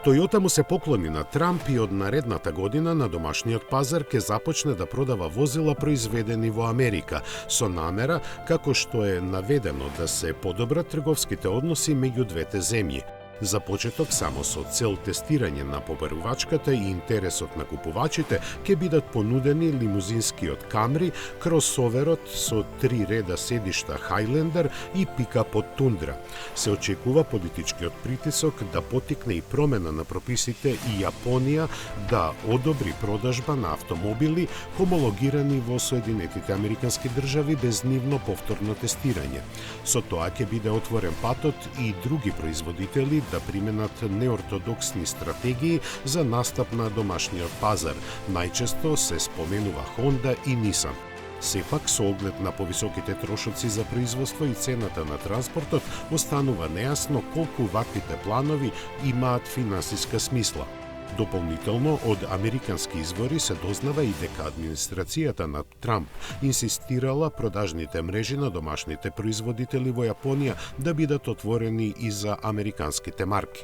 Toyota му се поклони на Трамп и од наредната година на домашниот пазар ќе започне да продава возила произведени во Америка, со намера, како што е наведено, да се подобрат трговските односи меѓу двете земји. За почеток, само со цел тестирање на побарувачката и интересот на купувачите, ќе бидат понудени лимузинскиот Камри, кросоверот со 3 реда седишта Highlander и пикапот Тундра. Се очекува политичкиот притисок да потикне и промена на прописите и Јапонија да одобри продажба на автомобили хомологирани во Соединетите Американски држави без нивно повторно тестирање. Со тоа ќе биде отворен патот и други производители да применат неортодоксни стратегии за настап на домашниот пазар. Најчесто се споменува Honda и Nissan. Сепак, со оглед на повисоките трошоци за производство и цената на транспортот, останува нејасно колку ваквите планови имаат финансиска смисла. Дополнително, од американски извори се дознава и дека администрацијата на Трамп инсистирала продажните мрежи на домашните производители во Јапонија да бидат отворени и за американските марки.